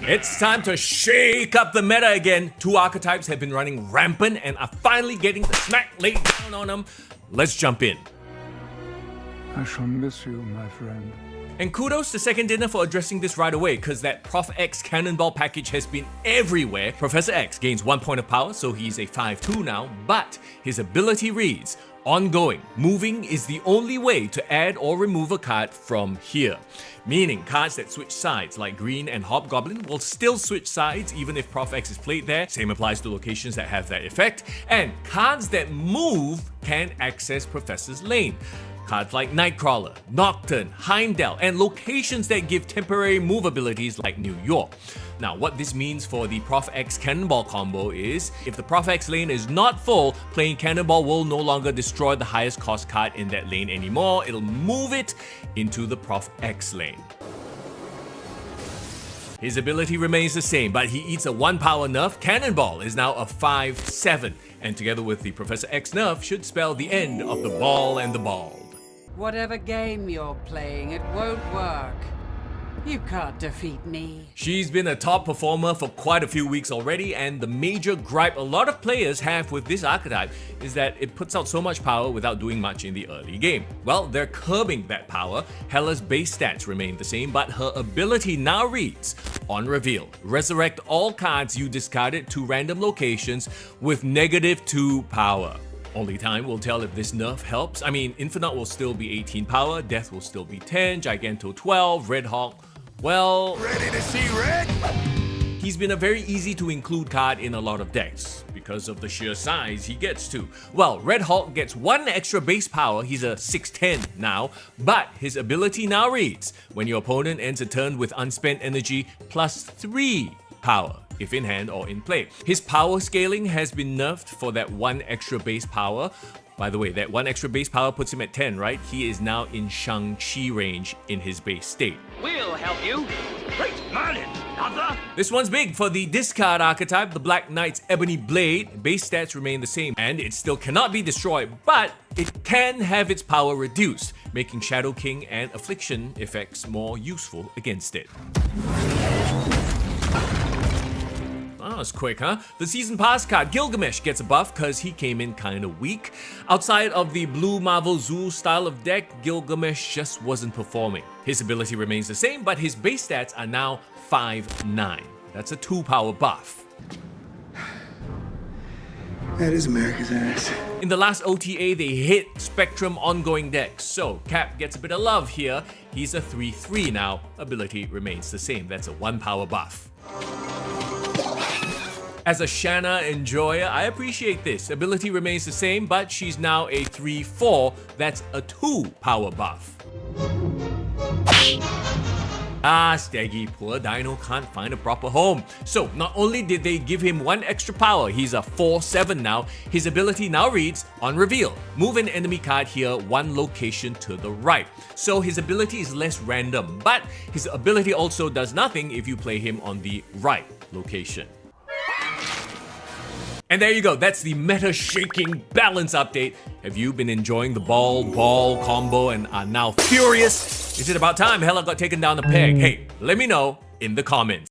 It's time to shake up the meta again. Two archetypes have been running rampant and are finally getting the smack laid down on them. Let's jump in. I shall miss you, my friend. And kudos to Second Dinner for addressing this right away, cause that Prof X Cannonball package has been everywhere. Professor X gains 1 point of power, so he's a 5/2 now, but his ability reads, ongoing, moving is the only way to add or remove a card from here. Meaning cards that switch sides like Green and Hobgoblin will still switch sides even if Prof X is played there. Same applies to locations that have that effect. And cards that move can access Professor's lane. Cards like Nightcrawler, Nocturne, Heimdall, and locations that give temporary move abilities like New York. Now, what this means for the Prof X Cannonball combo is, if the Prof X lane is not full, playing Cannonball will no longer destroy the highest cost card in that lane anymore. It'll move it into the Prof X lane. His ability remains the same, but he eats a 1 power nerf. Cannonball is now a 5/7, and together with the Professor X nerf should spell the end of the ball and the bald. Whatever game you're playing, it won't work. You can't defeat me. She's been a top performer for quite a few weeks already, and the major gripe a lot of players have with this archetype is that it puts out so much power without doing much in the early game. Well, they're curbing that power. Hela's base stats remain the same, but her ability now reads, on reveal, resurrect all cards you discarded to random locations with -2 power. Only time will tell if this nerf helps. I mean, Infinite will still be 18 power, Death will still be 10, Giganto 12, Red Hawk, well... Ready to see red? He's been a very easy to include card in a lot of decks, because of the sheer size he gets to. Well, Red Hawk gets 1 extra base power, he's a 6/10 now, but his ability now reads, when your opponent ends a turn with unspent energy, +3 power, if in hand or in play. His power scaling has been nerfed for that 1 extra base power. By the way, that 1 extra base power puts him at 10, right? He is now in Shang-Chi range in his base state. We'll help you. Great Merlin, another. This one's big for the discard archetype, the Black Knight's Ebony Blade. Base stats remain the same, and it still cannot be destroyed, but it can have its power reduced, making Shadow King and Affliction effects more useful against it. Oh, that's quick, huh? The Season Pass card, Gilgamesh, gets a buff because he came in kinda weak. Outside of the blue Marvel Zoo style of deck, Gilgamesh just wasn't performing. His ability remains the same, but his base stats are now 5/9. That's a 2 power buff. That is America's ass. In the last OTA, they hit Spectrum ongoing decks, so Cap gets a bit of love here. He's a 3/3 now. Ability remains the same. That's a 1 power buff. As a Shanna enjoyer, I appreciate this. Ability remains the same, but she's now a 3/4. That's a 2 power buff. Ah, Staggy, poor Dino can't find a proper home. So, not only did they give him 1 extra power, he's a 4/7 now, his ability now reads, on reveal, move an enemy card here 1 location to the right. So his ability is less random, but his ability also does nothing if you play him on the right location. And there you go, that's the meta-shaking balance update. Have you been enjoying the ball combo and are now furious? Is it about time Hela got taken down a peg? Hey, let me know in the comments.